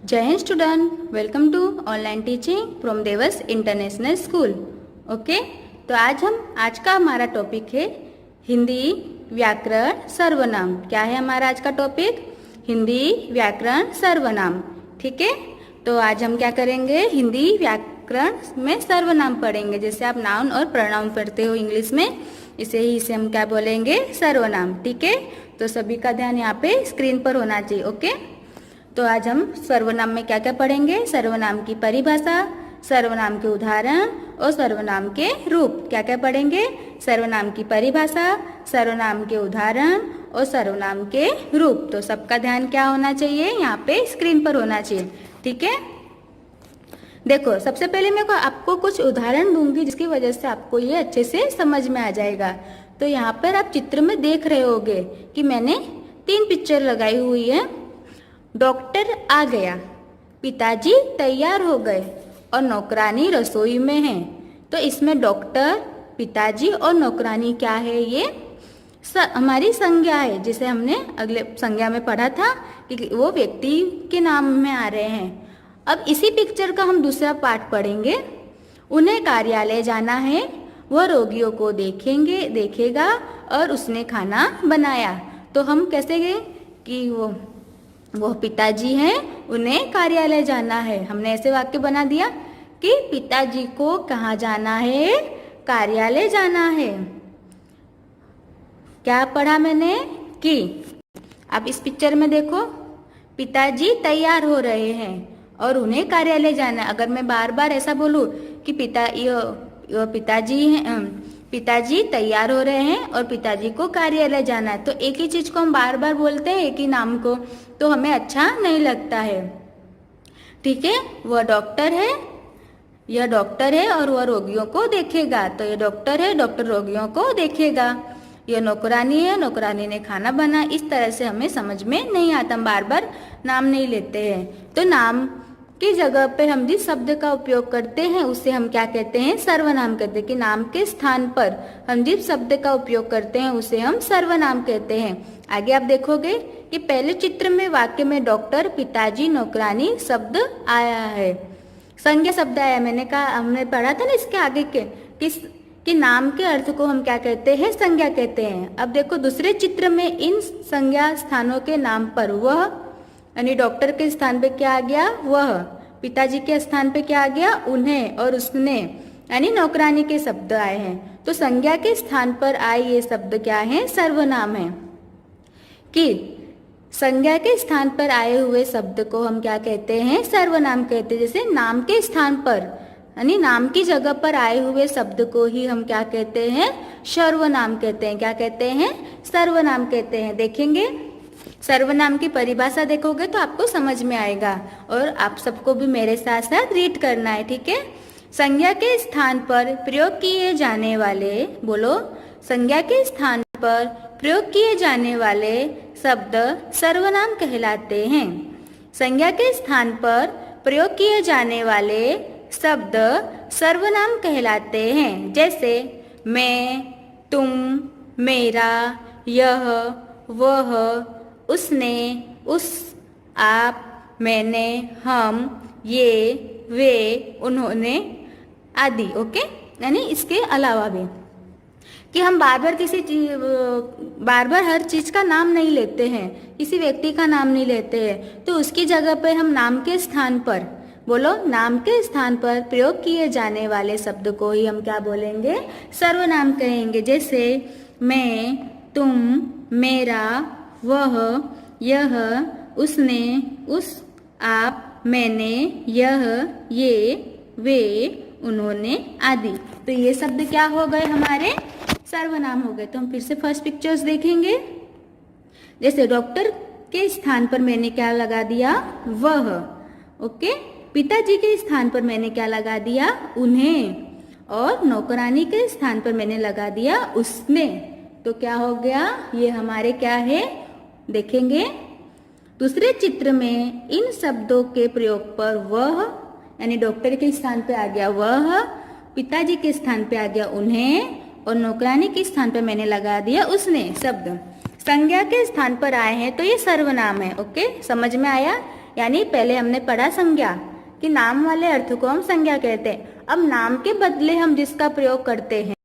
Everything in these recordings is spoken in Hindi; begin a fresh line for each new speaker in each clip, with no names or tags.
जय हिंद student, welcome to online teaching from Devas international school. Okay, तो आज का हमारा टॉपिक है हिंदी व्याकरण सर्वनाम। क्या है हमारा आज का टॉपिक? हिंदी व्याकरण सर्वनाम। ठीक है, तो आज हम क्या करेंगे? हिंदी व्याकरण में सर्वनाम पढ़ेंगे। जैसे आप नाउन और प्रोनाउन पढ़ते हो इंग्लिश में, इसे हम क्या बोलेंगे? सर्वनाम। ठीक है, तो सभी का ध्यान यहाँ पे स्क्रीन पर होना चाहिए। ओके, तो आज हम सर्वनाम में क्या क्या पढ़ेंगे? सर्वनाम की परिभाषा, सर्वनाम के उदाहरण और सर्वनाम के रूप। क्या क्या पढ़ेंगे? सर्वनाम की परिभाषा, सर्वनाम के उदाहरण और सर्वनाम के रूप। तो सबका ध्यान क्या होना चाहिए? यहाँ पे स्क्रीन पर होना चाहिए। ठीक है, देखो सबसे पहले मैं आपको कुछ उदाहरण दूंगी जिसकी वजह से आपको ये अच्छे से समझ में आ जाएगा। तो यहाँ पर आप चित्र में देख रहे होगे कि मैंने 3 पिक्चर लगाई हुई है। डॉक्टर आ गया, पिताजी तैयार हो गए और नौकरानी रसोई में है। तो इसमें डॉक्टर, पिताजी और नौकरानी क्या है? ये हमारी संज्ञा है, जिसे हमने अगले संज्ञा में पढ़ा था कि वो व्यक्ति के नाम में आ रहे हैं। अब इसी पिक्चर का हम दूसरा पार्ट पढ़ेंगे। उन्हें कार्यालय जाना है, वह रोगियों को देखेगा और उसने खाना बनाया। तो हम कैसे गए कि वो पिताजी हैं, उन्हें कार्यालय जाना है। हमने ऐसे वाक्य बना दिया कि पिताजी को कहाँ जाना है? कार्यालय जाना है। क्या पढ़ा मैंने? कि अब इस पिक्चर में देखो, पिताजी तैयार हो रहे हैं और उन्हें कार्यालय जाना है। अगर मैं बार बार ऐसा बोलूं कि पिताजी तैयार हो रहे हैं और पिताजी को कार्यालय जाना है, तो एक ही चीज को हम बार बार बोलते हैं, एक ही नाम को, तो हमें अच्छा नहीं लगता है। ठीक है, वह डॉक्टर है, यह डॉक्टर है और वह रोगियों को देखेगा। तो ये डॉक्टर है, डॉक्टर रोगियों को देखेगा। यह नौकरानी है, नौकरानी ने खाना बनाया। इस तरह से हमें समझ में नहीं आता, हम बार बार नाम नहीं लेते हैं। तो नाम की जगह पे हम जिस शब्द का उपयोग करते हैं उसे हम क्या कहते हैं? सर्वनाम कहते हैं। कि नाम के स्थान पर हम जिस शब्द का उपयोग करते हैं उसे हम सर्वनाम कहते हैं। आगे आप देखोगे कि पहले चित्र में वाक्य में डॉक्टर, पिताजी, नौकरानी शब्द आया है, संज्ञा शब्द आया। मैंने कहा, हमने पढ़ा था ना इसके आगे कि नाम के अर्थ को हम क्या कहते हैं? संज्ञा कहते हैं। अब देखो दूसरे चित्र में इन संज्ञा स्थानों के नाम पर वह, यानी डॉक्टर के स्थान पे क्या आ गया? वह। पिताजी के स्थान पे क्या आ गया? उन्हें और उसने, यानी नौकरानी के शब्द आए हैं। तो संज्ञा के स्थान पर आए ये शब्द क्या है? सर्वनाम है। कि संज्ञा के स्थान पर आए हुए शब्द को हम क्या कहते हैं? सर्वनाम कहते हैं। जैसे नाम के स्थान पर, यानी नाम की जगह पर आए हुए शब्द को ही हम क्या कहते हैं? सर्वनाम कहते हैं। क्या कहते हैं? सर्वनाम कहते हैं। देखेंगे, सर्वनाम की परिभाषा देखोगे तो आपको समझ में आएगा, और आप सबको भी मेरे साथ साथ रीड करना है। ठीक है, संज्ञा के स्थान पर प्रयोग किए जाने वाले, बोलो, संज्ञा के स्थान पर प्रयोग किए जाने वाले शब्द सर्वनाम कहलाते हैं। संज्ञा के स्थान पर प्रयोग किए जाने वाले शब्द सर्वनाम कहलाते हैं। जैसे मैं, तुम, मेरा, यह, वह, उसने, उस, आप, मैंने, हम, ये, वे, उन्होंने आदि। ओके, यानी इसके अलावा भी कि हम बार बार हर चीज का नाम नहीं लेते हैं, किसी व्यक्ति का नाम नहीं लेते हैं। तो उसकी जगह पे हम नाम के स्थान पर, बोलो, नाम के स्थान पर प्रयोग किए जाने वाले शब्द को ही हम क्या बोलेंगे? सर्वनाम कहेंगे। जैसे मैं, तुम, मेरा, वह, यह, उसने, उस, आप, मैंने, यह, ये, वे, उन्होंने आदि। तो ये शब्द क्या हो गए? हमारे सर्वनाम हो गए। तो हम फिर से फर्स्ट पिक्चर्स देखेंगे। जैसे डॉक्टर के स्थान पर मैंने क्या लगा दिया? वह। ओके, पिताजी के स्थान पर मैंने क्या लगा दिया? उन्हें। और नौकरानी के स्थान पर मैंने लगा दिया उसने। तो क्या हो गया? ये हमारे क्या है? देखेंगे दूसरे चित्र में इन शब्दों के प्रयोग पर वह, यानी डॉक्टर के स्थान पे आ गया वह, पिताजी के स्थान पे आ गया उन्हें, और नौकरानी के स्थान पे मैंने लगा दिया उसने शब्द। संज्ञा के स्थान पर आए हैं तो ये सर्वनाम है। ओके, समझ में आया? यानी पहले हमने पढ़ा संज्ञा कि नाम वाले अर्थ को हम संज्ञा कहते हैं। अब नाम के बदले हम जिसका प्रयोग करते हैं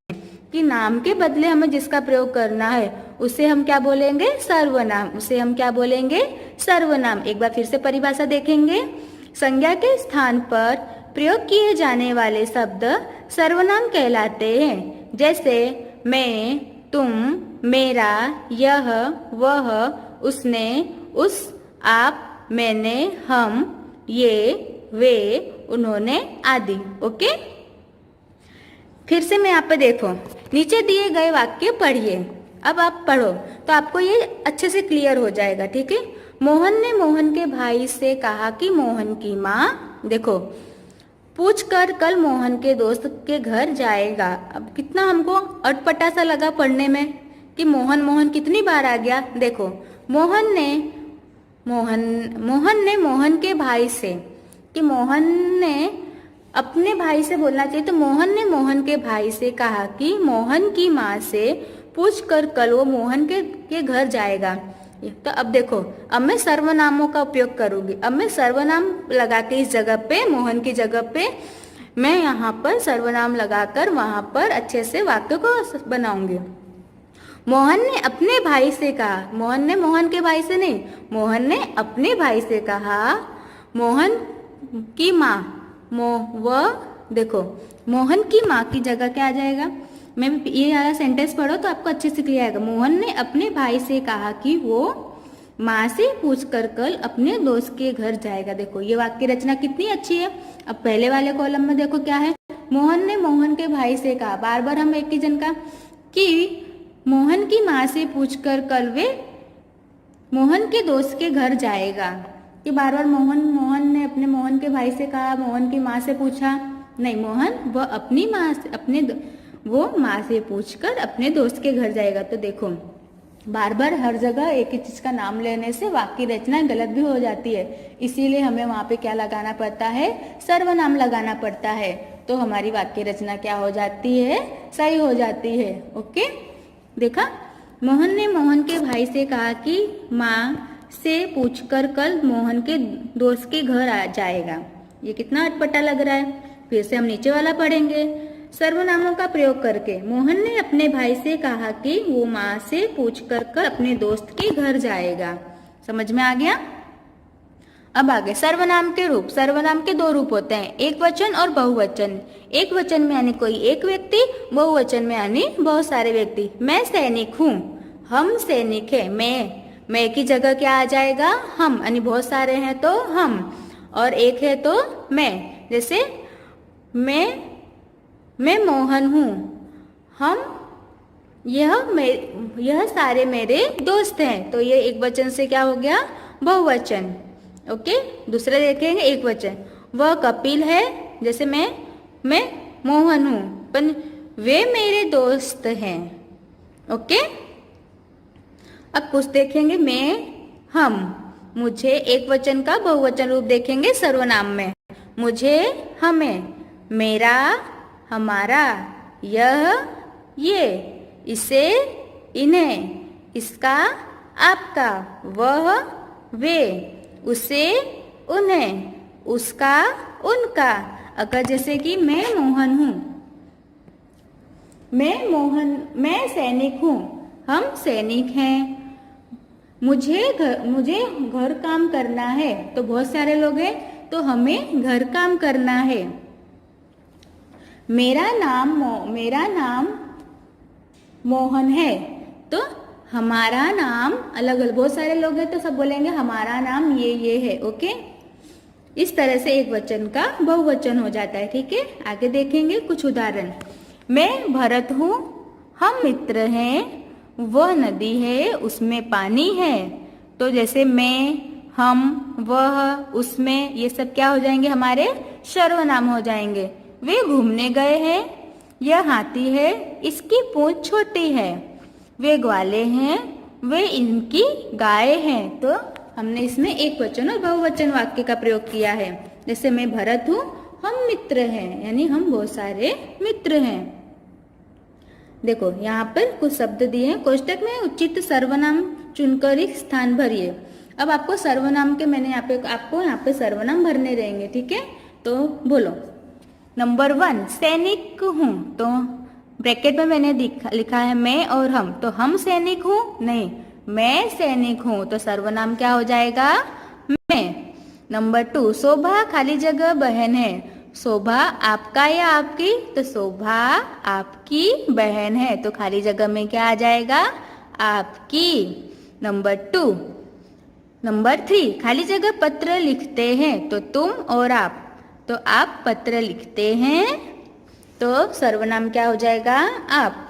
कि नाम के बदले हमें जिसका प्रयोग करना है उसे हम क्या बोलेंगे? सर्वनाम। उसे हम क्या बोलेंगे? सर्वनाम। एक बार फिर से परिभाषा देखेंगे। संज्ञा के स्थान पर प्रयोग किए जाने वाले शब्द सर्वनाम कहलाते हैं। जैसे मैं, तुम, मेरा, यह, वह, उसने, उस, आप, मैंने, हम, ये, वे, उन्होंने आदि। ओके, फिर से मैं यहाँ पे देखो, नीचे दिए गए वाक्य पढ़िए। अब आप पढ़ो तो आपको ये अच्छे से क्लियर हो जाएगा। ठीक है। मोहन ने मोहन के भाई से कहा कि मोहन की माँ, देखो, पूछकर कल मोहन के दोस्त के घर जाएगा। अब कितना हमको अटपटा सा लगा पढ़ने में कि मोहन मोहन कितनी बार आ गया। देखो, मोहन ने मोहन के भाई से, कि मोहन ने अपने भाई से बोलना चाहिए, तो मोहन ने मोहन के भाई से कहा कि मोहन की माँ से पूछकर कल वो मोहन के घर जाएगा। तो अब देखो, अब मैं सर्वनामों का उपयोग करूंगी। अब मैं सर्वनाम लगा के इस जगह पे, मोहन की जगह पे मैं यहाँ पर सर्वनाम लगाकर वहां पर अच्छे से वाक्य को बनाऊंगी। मोहन ने अपने भाई से कहा, मोहन ने मोहन के भाई से नहीं, मोहन ने अपने भाई से कहा मोहन की माँ, वह, देखो, मोहन की माँ की जगह क्या आ जाएगा? मैं ये वाला सेंटेंस पढ़ो तो आपको अच्छे से क्लियर आएगा। मोहन ने अपने भाई से कहा कि वो माँ से पूछकर कल अपने दोस्त के घर जाएगा। देखो, ये वाक्य रचना कितनी अच्छी है। अब पहले वाले कॉलम में देखो क्या है, मोहन ने मोहन के भाई से कहा, बार बार हम एक ही जन का, कि मोहन की माँ से पूछकर कल वे मोहन के दोस्त के घर जाएगा। कि बार बार मोहन ने अपने मोहन के भाई से कहा, मोहन की माँ से पूछा, नहीं, मोहन वह अपनी माँ से, वो माँ से पूछकर अपने दोस्त के घर जाएगा। तो देखो, बार बार हर जगह एक ही चीज का नाम लेने से वाक्य रचना गलत भी हो जाती है। इसीलिए हमें वहां पे क्या लगाना पड़ता है? सर्वनाम लगाना पड़ता है। तो हमारी वाक्य रचना क्या हो जाती है? सही हो जाती है। ओके, देखा, मोहन ने मोहन के भाई से कहा कि माँ से पूछकर कल मोहन के दोस्त के घर आ जाएगा। ये कितना अटपटा लग रहा है। फिर से हम नीचे वाला पढ़ेंगे। सर्वनामों का प्रयोग करके मोहन ने अपने भाई से कहा कि वो माँ से पूछकर कल अपने दोस्त के घर जाएगा। समझ में आ गया? अब आगे सर्वनाम के रूप। सर्वनाम के दो रूप होते हैं, एक वचन और बहुवचन। एक वचन में यानी कोई एक व्यक्ति, बहुवचन में यानी बहुत सारे व्यक्ति। मैं सैनिक हूँ, हम सैनिक है। मैं की जगह क्या आ जाएगा? हम, यानी बहुत सारे हैं तो हम, और एक है तो मैं। जैसे मैं मोहन हूँ, हम, यह सारे मेरे दोस्त हैं। तो ये एक वचन से क्या हो गया? बहुवचन। ओके, दूसरे देखेंगे एक वचन। वह कपिल है, जैसे मैं मोहन हूँ, पर वे मेरे दोस्त हैं। ओके, अब कुछ देखेंगे हम, मुझे एक वचन का बहुवचन रूप देखेंगे सर्वनाम में। मुझे, हमें, मेरा, हमारा, यह, ये, इसे, इन्हें, इसका, आपका, वह, वे, उसे, उन्हें, उसका, उनका। अगर जैसे कि मैं मोहन हूँ, मैं सैनिक हूँ, हम सैनिक हैं। मुझे घर काम करना है, तो बहुत सारे लोग हैं तो हमें घर काम करना है। मेरा नाम मोहन है, तो हमारा नाम अलग अलग, बहुत सारे लोग हैं तो सब बोलेंगे हमारा नाम ये है। ओके, इस तरह से एक वचन का बहुवचन हो जाता है। ठीक है, आगे देखेंगे कुछ उदाहरण। मैं भरत हूँ, हम मित्र हैं, वह नदी है, उसमें पानी है। तो जैसे मैं, हम, वह, उसमें, ये सब क्या हो जाएंगे? हमारे सर्वनाम हो जाएंगे। वे घूमने गए हैं, यह हाथी है, इसकी पूंछ छोटी है। वे ग्वाले हैं, वे इनकी गाय हैं। तो हमने इसमें एक वचन और बहुवचन वाक्य का प्रयोग किया है। जैसे मैं भरत हूँ, हम मित्र हैं, यानी हम बहुत सारे मित्र हैं। देखो, यहाँ पर कुछ शब्द दिए हैं। कोष्टक में उचित सर्वनाम चुनकर एक स्थान भरिए। अब आपको सर्वनाम के मैंने आपको यहाँ पे सर्वनाम भरने रहेंगे, ठीक है। तो बोलो, नंबर 1 सैनिक हूँ, तो ब्रैकेट में मैंने लिखा है मैं और हम, तो हम सैनिक हूँ नहीं, मैं सैनिक हूँ, तो सर्वनाम क्या हो जाएगा, मैं। नंबर 2 शोभा खाली जगह बहन है, शोभा आपका या आपकी, तो शोभा आपकी बहन है, तो खाली जगह में क्या आ जाएगा, आपकी। नंबर 3 खाली जगह पत्र लिखते हैं, तो तुम और आप, तो आप पत्र लिखते हैं, तो सर्वनाम क्या हो जाएगा, आप।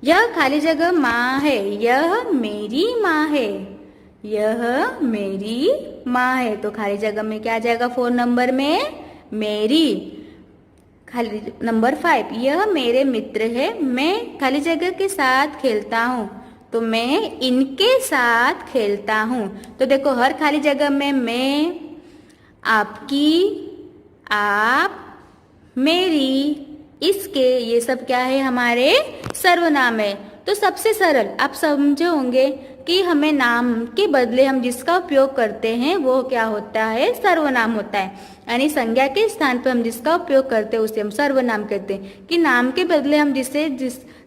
यह खाली जगह माँ है, यह मेरी माँ है, यह मेरी माँ है, तो खाली जगह में क्या आ जाएगा 4 नंबर में, मेरी। खाली नंबर 5 यह मेरे मित्र है, मैं खाली जगह के साथ खेलता हूँ, तो मैं इनके साथ खेलता हूँ। तो देखो हर खाली जगह में मैं, आपकी, आप, मेरी, इसके, ये सब क्या है, हमारे सर्वनाम है। तो सबसे सरल आप समझे होंगे कि हमें नाम के बदले हम जिसका उपयोग करते हैं वो क्या होता है, सर्वनाम होता है। यानी संज्ञा के स्थान पर हम जिसका उपयोग करते हैं उसे हम सर्वनाम कहते हैं, कि नाम के बदले हम जिस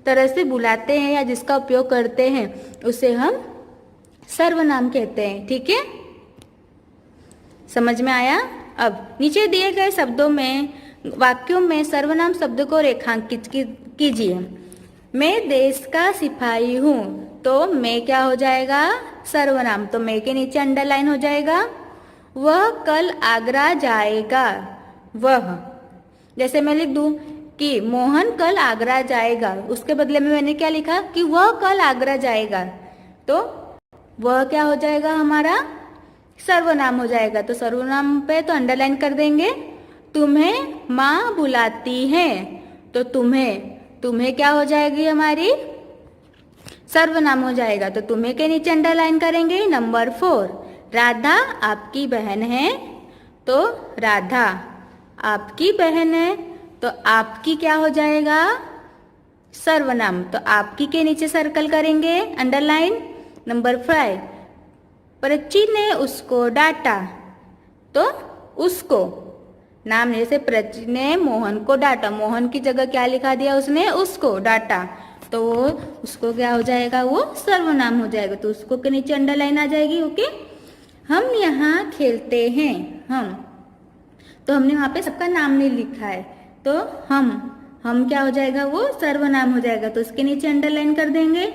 तरह से बुलाते हैं या जिसका उपयोग करते हैं उसे हम सर्वनाम कहते हैं, ठीक है। समझ में आया। अब नीचे दिए गए शब्दों में, वाक्यों में सर्वनाम शब्द को रेखांकित कीजिए। मैं देश का सिपाही हूँ, तो मैं क्या हो जाएगा, सर्वनाम, तो मैं के नीचे अंडरलाइन हो जाएगा। वह कल आगरा जाएगा, वह, जैसे मैं लिख दूं कि मोहन कल आगरा जाएगा, उसके बदले में मैंने क्या लिखा कि वह कल आगरा जाएगा, तो वह क्या हो जाएगा, हमारा सर्वनाम हो जाएगा। तो सर्वनाम पे तो अंडरलाइन कर देंगे। तुम्हें माँ बुलाती है, तो तुम्हें क्या हो जाएगी, हमारी सर्वनाम हो जाएगा, तो तुम्हें के नीचे अंडरलाइन करेंगे। नंबर 4 राधा आपकी बहन है, तो राधा आपकी बहन है, तो आपकी क्या हो जाएगा, सर्वनाम, तो आपकी के नीचे सर्कल करेंगे, अंडरलाइन। नंबर 5 प्रची ने उसको डांटा, तो उसको, नाम जैसे प्रची ने मोहन को डांटा, मोहन की जगह क्या लिखा दिया उसने, उसको डांटा, तो वो उसको क्या हो जाएगा, वो सर्वनाम हो जाएगा, तो उसको के नीचे अंडरलाइन आ जाएगी। ओके। हम यहाँ खेलते हैं, हम, तो हमने वहाँ पे सबका नाम नहीं लिखा है, तो हम क्या हो जाएगा, वो सर्वनाम हो जाएगा, तो उसके नीचे अंडरलाइन कर देंगे।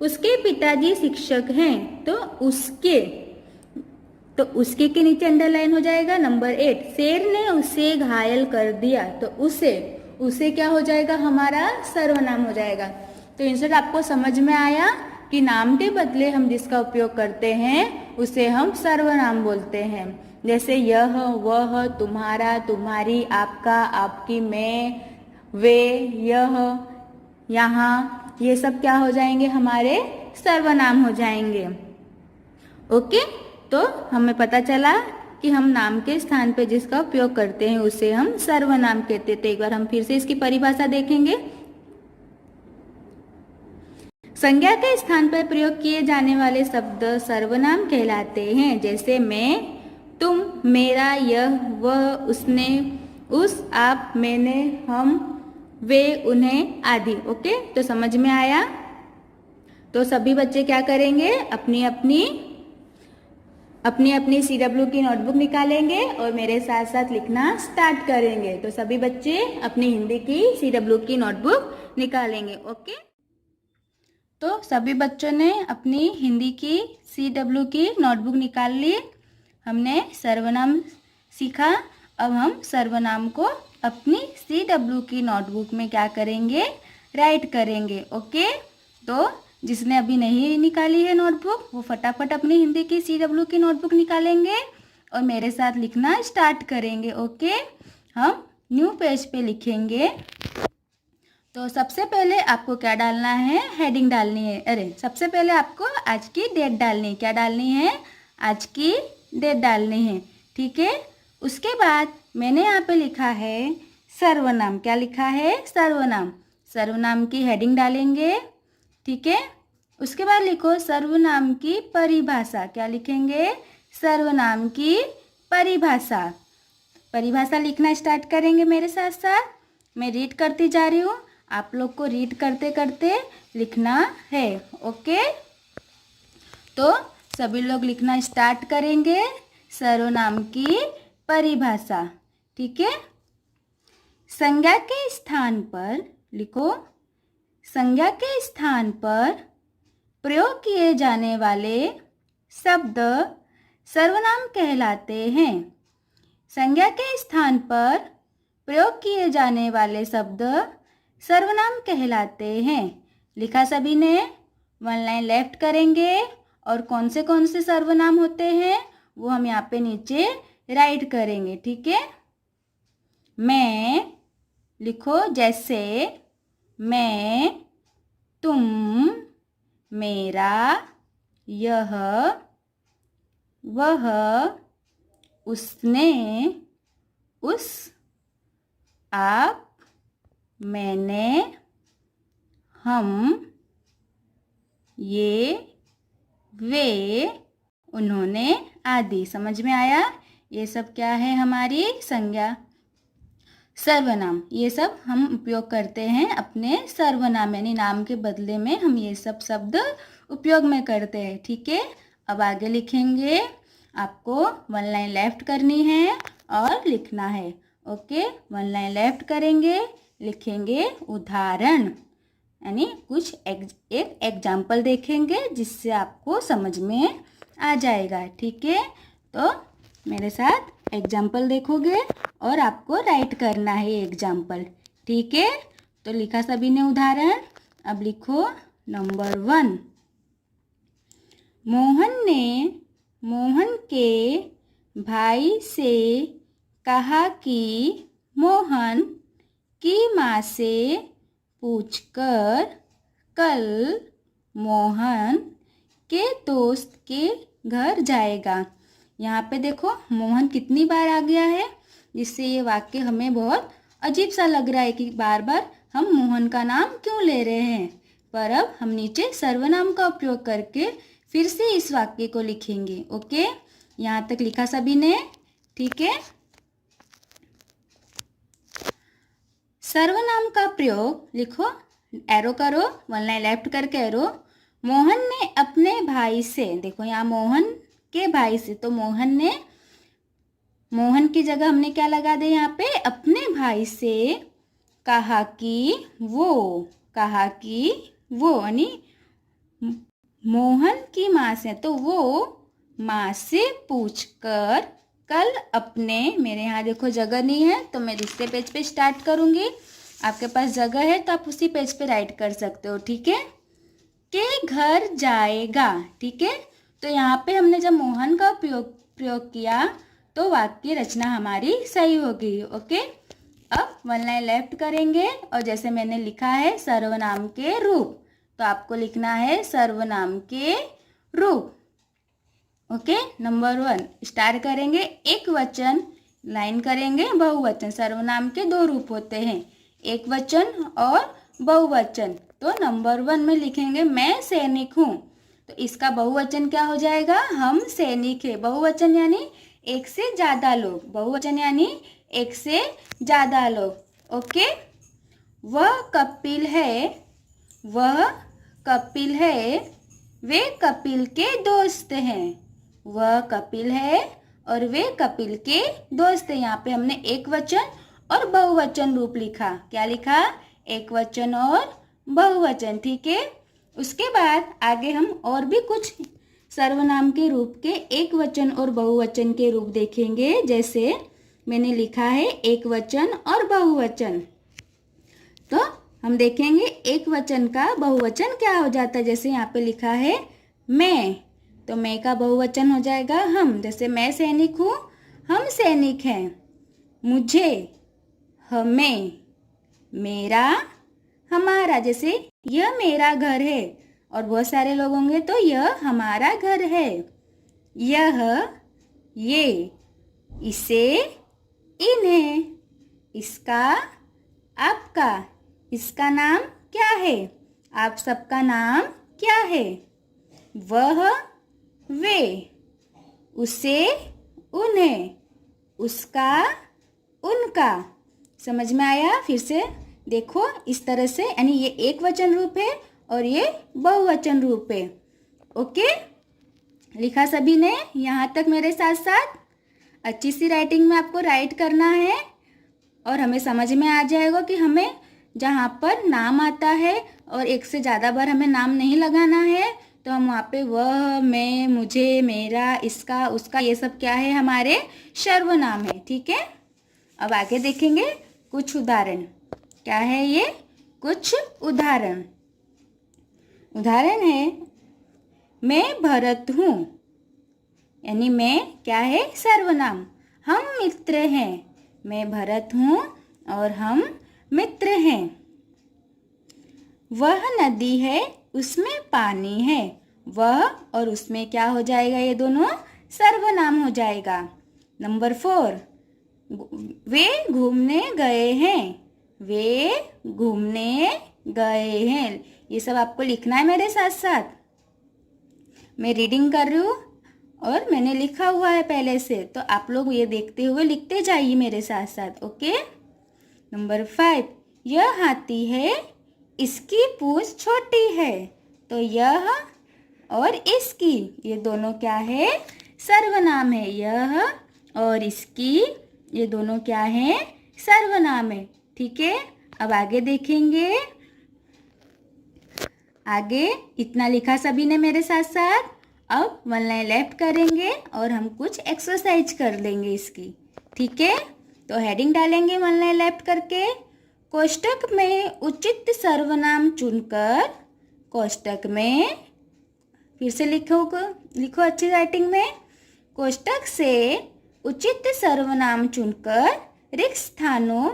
उसके पिताजी शिक्षक हैं, तो उसके के नीचे अंडरलाइन हो जाएगा। नंबर 8 शेर ने उसे घायल कर दिया, तो उसे क्या हो जाएगा, हमारा सर्वनाम हो जाएगा। तो इनसे आपको समझ में आया कि नाम के बदले हम जिसका उपयोग करते हैं उसे हम सर्वनाम बोलते हैं। जैसे यह, वह, तुम्हारा, तुम्हारी, आपका, आपकी, मैं, वे, यह, यहाँ, ये सब क्या हो जाएंगे, हमारे सर्वनाम हो जाएंगे। ओके। तो हमें पता चला कि हम नाम के स्थान पे जिसका उपयोग करते हैं उसे हम सर्वनाम कहते हैं। तो एक बार हम फिर से इसकी परिभाषा देखेंगे। संज्ञा के स्थान पर प्रयोग किए जाने वाले शब्द सर्वनाम कहलाते हैं। जैसे मैं, तुम, मेरा, यह, वह, उसने, उस, आप, मैंने, हम, वे, उन्हें आदि। ओके। तो समझ में आया। तो सभी बच्चे क्या करेंगे, अपनी अपनी CW की नोटबुक निकालेंगे और मेरे साथ साथ लिखना स्टार्ट करेंगे। तो सभी बच्चे अपनी हिंदी की CW की नोटबुक निकालेंगे। ओके। तो सभी बच्चों ने अपनी हिंदी की CW की नोटबुक निकाल ली। हमने सर्वनाम सीखा। अब हम सर्वनाम को अपनी CW की नोटबुक में क्या करेंगे, राइट करेंगे। ओके। तो जिसने अभी नहीं निकाली है नोटबुक वो फटाफट अपनी हिंदी की CW की नोटबुक निकालेंगे और मेरे साथ लिखना स्टार्ट करेंगे। ओके। हम न्यू पेज पे लिखेंगे। तो सबसे पहले आपको क्या डालना है, हेडिंग डालनी है। अरे सबसे पहले आपको आज की डेट डालनी है। क्या डालनी है, आज की डेट डालनी है। ठीक है। उसके बाद मैंने यहाँ पे लिखा है सर्वनाम। क्या लिखा है, सर्वनाम। सर्वनाम की हेडिंग डालेंगे। ठीक है। उसके बाद लिखो सर्वनाम की परिभाषा। क्या लिखेंगे? सर्वनाम की परिभाषा। परिभाषा लिखना स्टार्ट करेंगे मेरे साथ साथ। मैं रीड करती जा रही हूँ, आप लोग को रीड करते करते लिखना है। ओके, तो सभी लोग लिखना स्टार्ट करेंगे सर्वनाम की परिभाषा। ठीक है, संज्ञा के स्थान पर लिखो, संज्ञा के स्थान पर प्रयोग किए जाने वाले शब्द सर्वनाम कहलाते हैं। संज्ञा के स्थान पर प्रयोग किए जाने वाले शब्द सर्वनाम कहलाते हैं। लिखा सभी ने? वन लाइन लेफ्ट करेंगे और कौन से सर्वनाम होते हैं वो हम यहाँ पे नीचे राइट करेंगे। ठीक है, मैं लिखो, जैसे मैं, तुम, मेरा, यह, वह, उसने, उस, आप, मैंने, हम, ये, वे, उन्होंने आदि। समझ में आया? ये सब क्या है? हमारी संज्ञा, सर्वनाम। ये सब हम उपयोग करते हैं अपने सर्वनाम यानी नाम के बदले में हम ये सब शब्द उपयोग में करते हैं। ठीक है, अब आगे लिखेंगे। आपको वन लाइन लेफ्ट करनी है और लिखना है। ओके, वन लाइन लेफ्ट करेंगे, लिखेंगे उदाहरण, यानी कुछ एक एग्जाम्पल देखेंगे जिससे आपको समझ में आ जाएगा। ठीक है, तो मेरे साथ एग्जाम्पल देखोगे और आपको राइट करना है एग्जाम्पल। ठीक है, तो लिखा सभी ने उदाहरण। अब लिखो नंबर 1, मोहन ने मोहन के भाई से कहा कि मोहन की माँ से पूछकर कल मोहन के दोस्त के घर जाएगा। यहाँ पे देखो मोहन कितनी बार आ गया है, जिससे ये वाक्य हमें बहुत अजीब सा लग रहा है कि बार बार हम मोहन का नाम क्यों ले रहे हैं। पर अब हम नीचे सर्वनाम का उपयोग करके फिर से इस वाक्य को लिखेंगे। ओके, यहाँ तक लिखा सभी ने? ठीक है, सर्वनाम का प्रयोग लिखो, एरो करो, वन लाइन लेफ्ट करके एरो। मोहन ने अपने भाई से, देखो यहाँ मोहन के भाई से, तो मोहन ने, मोहन की जगह हमने क्या लगा दे यहाँ पे? अपने भाई से कहा कि वो, कहा कि वो यानी मोहन की माँ से, तो वो माँ से पूछकर कल अपने, मेरे यहाँ देखो जगह नहीं है तो मैं दूसरे पेज पे स्टार्ट करूँगी, आपके पास जगह है तो आप उसी पेज पे राइट कर सकते हो। ठीक है, के घर जाएगा। ठीक है, तो यहाँ पे हमने जब मोहन का प्रयोग किया तो वाक्य रचना हमारी सही होगी। ओके, अब वन लाइन लेफ्ट करेंगे और जैसे मैंने लिखा है सर्वनाम के रूप, तो आपको लिखना है सर्वनाम के रूप। ओके, नंबर 1 स्टार्ट करेंगे, एक वचन लाइन करेंगे, बहुवचन। सर्वनाम के 2 रूप होते हैं, एक वचन और बहुवचन। तो नंबर 1 में लिखेंगे मैं सैनिक हूँ, तो इसका बहुवचन क्या हो जाएगा? हम सैनिक है। बहुवचन यानी एक से ज़्यादा लोग, बहुवचन यानी एक से ज़्यादा लोग। ओके, वह कपिल है, वह कपिल है, वे कपिल के दोस्त हैं। वह कपिल है और वे कपिल के दोस्त हैं। यहाँ पे हमने एक वचन और बहुवचन रूप लिखा। क्या लिखा? एक वचन और बहुवचन। ठीक है, उसके बाद आगे हम और भी कुछ सर्वनाम के रूप के एक वचन और बहुवचन के रूप देखेंगे। जैसे मैंने लिखा है एक वचन और बहुवचन, तो हम देखेंगे एक वचन का बहुवचन क्या हो जाता है। जैसे यहाँ पे लिखा है मैं, तो मैं का बहुवचन हो जाएगा हम। जैसे मैं सैनिक हूँ, हम सैनिक हैं। मुझे, हमें, मेरा, हमारा। जैसे यह मेरा घर है और बहुत सारे लोग होंगे तो यह हमारा घर है। यह, ये, इसे, इन्हें, इसका, आपका। इसका नाम क्या है? आप सबका नाम क्या है? वह, वे, उसे, उन्हें, उसका, उनका। समझ में आया? फिर से देखो इस तरह से, यानी ये एक वचन रूप है और ये बहुवचन रूप है। ओके, लिखा सभी ने यहाँ तक मेरे साथ साथ? अच्छी सी राइटिंग में आपको राइट करना है और हमें समझ में आ जाएगा कि हमें जहाँ पर नाम आता है और एक से ज़्यादा बार हमें नाम नहीं लगाना है, तो हम वहाँ पे वह, मैं, मुझे, मेरा, इसका, उसका, ये सब क्या है? हमारे सर्वनाम है। ठीक है, अब आगे देखेंगे कुछ उदाहरण। क्या है ये? कुछ उदाहरण। उदाहरण है, मैं भरत हूँ, यानी मैं क्या है? सर्वनाम। हम मित्र हैं, मैं भरत हूँ और हम मित्र हैं। वह नदी है, उसमें पानी है। वह और उसमें क्या हो जाएगा? ये दोनों सर्वनाम हो जाएगा। नंबर 4, वे घूमने गए हैं, वे घूमने गए हैं। ये सब आपको लिखना है मेरे साथ साथ। मैं रीडिंग कर रही हूँ और मैंने लिखा हुआ है पहले से, तो आप लोग ये देखते हुए लिखते जाइए मेरे साथ साथ। ओके। नंबर 5, यह हाथी है, इसकी पूंछ छोटी है। तो यह और इसकी, ये दोनों क्या है? सर्वनाम है। यह और इसकी, ये दोनों क्या है? सर्वनाम है। ठीक है, अब आगे देखेंगे। आगे इतना लिखा सभी ने मेरे साथ साथ। अब 1 लाइन लेफ्ट करेंगे और हम कुछ एक्सरसाइज कर लेंगे इसकी। ठीक है, तो हेडिंग डालेंगे 1 लाइन लेफ्ट करके। कोष्टक में उचित सर्वनाम चुनकर, कोष्टक में, फिर से लिखो अच्छी राइटिंग में। कोष्टक से उचित सर्वनाम चुनकर रिक्त स्थानों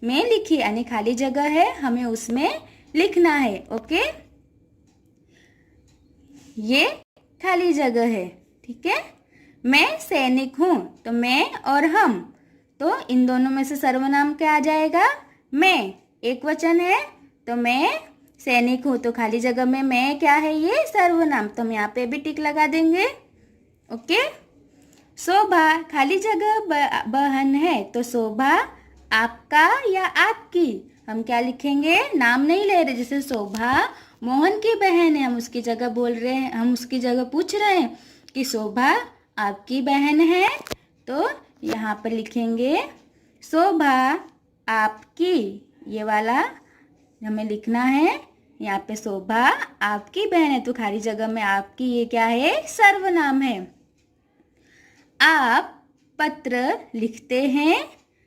में लिखिए, यानी खाली जगह है हमें उसमें लिखना है। ओके, ये खाली जगह है। ठीक है, मैं सैनिक हूँ, तो मैं और हम, तो इन दोनों में से सर्वनाम क्या आ जाएगा? मैं। एक वचन है तो मैं सैनिक हूँ, तो खाली जगह में मैं क्या है? ये सर्वनाम, तो हम यहाँ पे भी टिक लगा देंगे। ओके। शोभा, खाली जगह बहन है, तो शोभा आपका या आपकी, हम क्या लिखेंगे? नाम नहीं ले रहे। जैसे शोभा मोहन की बहन है, हम उसकी जगह बोल रहे हैं, हम उसकी जगह पूछ रहे हैं कि शोभा आपकी बहन है, तो यहाँ पर लिखेंगे शोभा आपकी, ये वाला हमें लिखना है। यहाँ पे शोभा आपकी बहन है, तो खाली जगह में आपकी, ये क्या है? सर्वनाम है। आप पत्र लिखते हैं,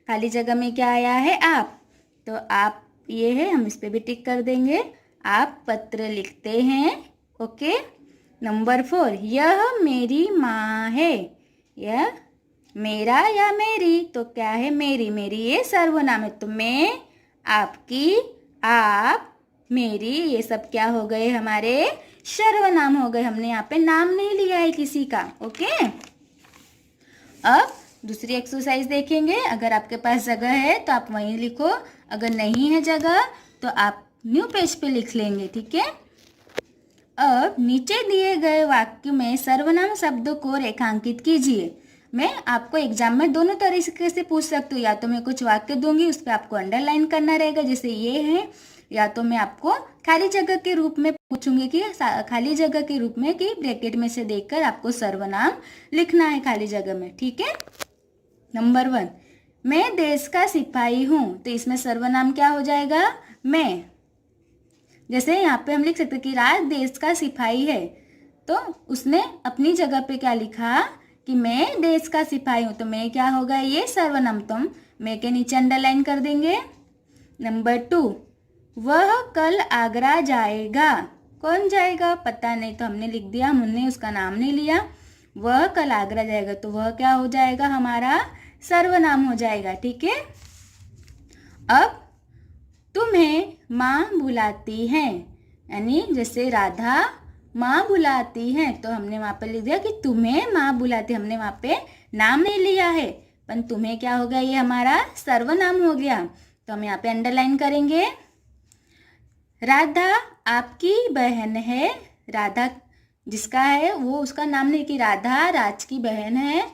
खाली जगह में क्या आया है? आप, तो आप ये है, हम इस पे भी टिक कर देंगे। आप पत्र लिखते हैं। ओके। नंबर 4, यह मेरी माँ है, यह मेरा या मेरी, तो क्या है? मेरी। मेरी ये सर्वनाम है, तो मैं, आपकी, आप, मेरी, ये सब क्या हो गए? हमारे सर्वनाम हो गए। हमने यहाँ पे नाम नहीं लिया है किसी का। ओके। अब दूसरी एक्सरसाइज देखेंगे। अगर आपके पास जगह है तो आप वहीं लिखो, अगर नहीं है जगह तो आप न्यू पेज पे लिख लेंगे। ठीक है। अब नीचे दिए गए वाक्य में सर्वनाम शब्दों को रेखांकित कीजिए। मैं आपको एग्जाम में दोनों तरीके से पूछ सकती हूँ, या तो मैं कुछ वाक्य दूंगी, उस पर आपको अंडरलाइन करना रहेगा जैसे ये है, या तो मैं आपको खाली जगह के रूप में पूछूंगी कि खाली जगह के रूप में कि ब्रैकेट में से देखकर आपको सर्वनाम लिखना है खाली जगह में। ठीक है। नंबर 1, मैं देश का सिपाही हूँ, तो इसमें सर्वनाम क्या हो जाएगा? मैं। जैसे यहाँ पे हम लिख सकते कि राज देश का सिपाही है, तो उसने अपनी जगह पे क्या लिखा कि मैं देश का सिपाही हूँ, तो मैं क्या होगा? ये सर्वनाम, तो हम मैं के नीचे अंडरलाइन कर देंगे। नंबर 2, वह कल आगरा जाएगा। कौन जाएगा? पता नहीं, तो हमने लिख दिया, हमने उसका नाम नहीं लिया। वह कल आगरा जाएगा, तो वह क्या हो जाएगा? हमारा सर्वनाम हो जाएगा। ठीक है। अब तुम्हें माँ बुलाती है, यानी जैसे राधा माँ बुलाती है, तो हमने वहाँ पे लिख दिया कि तुम्हें माँ बुलाती, हमने वहाँ पे नाम नहीं लिया है, पर तुम्हें क्या हो गया? ये हमारा सर्वनाम हो गया, तो हम यहाँ पे अंडरलाइन करेंगे। राधा आपकी बहन है राधा, जिसका है वो उसका नाम नहीं कि राधा राज की बहन है,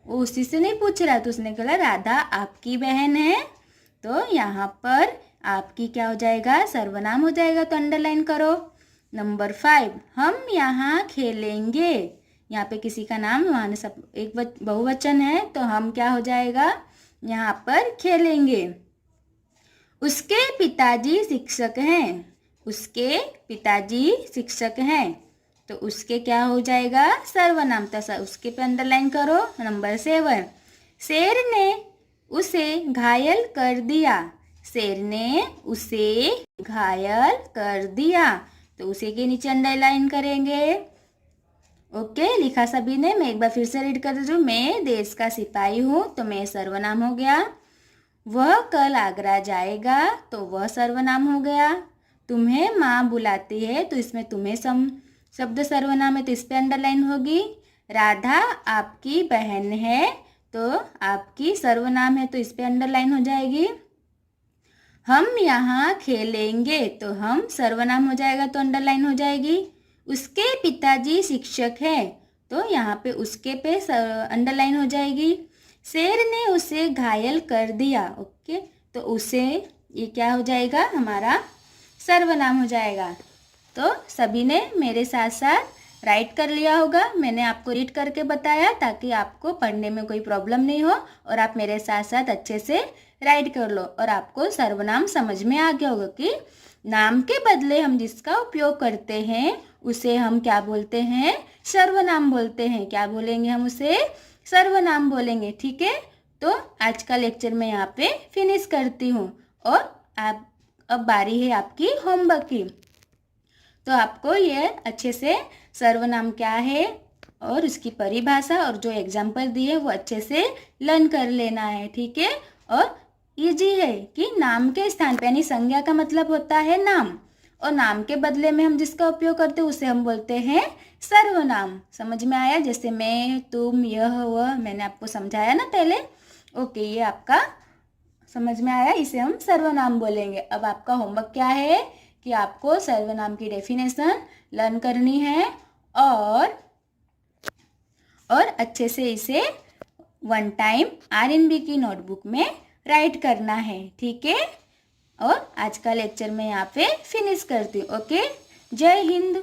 वो उसी से नहीं पूछ रहा, तो उसने कहा राधा आपकी बहन है, तो यहाँ पर आपकी क्या हो जाएगा, सर्वनाम हो जाएगा, तो अंडरलाइन करो। नंबर 5, हम यहाँ खेलेंगे, यहाँ पे किसी का नाम, वहाँ सब एक बहुवचन है, तो हम क्या हो जाएगा, यहाँ पर खेलेंगे। उसके पिताजी शिक्षक हैं, उसके पिताजी शिक्षक हैं, तो उसके क्या हो जाएगा, सर्वनाम, तो उसके पे अंडरलाइन करो। नंबर 7, शेर ने उसे घायल कर दिया, शेर ने उसे घायल कर दिया, तो उसे के नीचे अंडरलाइन करेंगे। ओके, लिखा सभी ने? मैं एक बार फिर से रीड कर देती हूँ। मैं देश का सिपाही हूँ, तो मैं सर्वनाम हो गया। वह कल आगरा जाएगा, तो वह सर्वनाम हो गया। तुम्हें माँ बुलाती है, तो इसमें तुम्हें शब्द सर्वनाम है, तो इस पे अंडरलाइन होगी। राधा आपकी बहन है, तो आपकी सर्वनाम है, तो इस पे अंडरलाइन हो जाएगी। हम यहाँ खेलेंगे, तो हम सर्वनाम हो जाएगा, तो अंडरलाइन हो जाएगी। उसके पिताजी शिक्षक हैं, तो यहाँ पे उसके पे अंडरलाइन हो जाएगी। शेर ने उसे घायल कर दिया, ओके, तो उसे ये क्या हो जाएगा, हमारा सर्वनाम हो जाएगा। तो सभी ने मेरे साथ साथ राइट कर लिया होगा। मैंने आपको रीड करके बताया ताकि आपको पढ़ने में कोई प्रॉब्लम नहीं हो और आप मेरे साथ साथ अच्छे से राइट कर लो और आपको सर्वनाम समझ में आ गया होगा कि नाम के बदले हम जिसका उपयोग करते हैं उसे हम क्या बोलते हैं, सर्वनाम बोलते हैं। क्या बोलेंगे हम उसे, सर्वनाम बोलेंगे। ठीक है, तो आज का लेक्चर मैं यहाँ पे फिनिश करती हूँ और आप अब बारी है आपकी होमवर्क की। तो आपको ये अच्छे से सर्वनाम क्या है और उसकी परिभाषा और जो एग्जाम्पल दिए वो अच्छे से लर्न कर लेना है। ठीक है, और इजी है कि नाम के स्थान पे, यानी संज्ञा का मतलब होता है नाम, और नाम के बदले में हम जिसका उपयोग करते हैं उसे हम बोलते हैं सर्वनाम। समझ में आया? जैसे मैं, तुम, यह, वह, मैंने आपको समझाया ना पहले। ओके, ये आपका समझ में आया, इसे हम सर्वनाम बोलेंगे। अब आपका होमवर्क क्या है कि आपको सर्वनाम की डेफिनेशन लर्न करनी है और अच्छे से इसे 1 टाइम RNB की नोटबुक में राइट करना है। ठीक है, और आज का लेक्चर मैं यहाँ पे फिनिश करती हूँ। ओके, जय हिंद।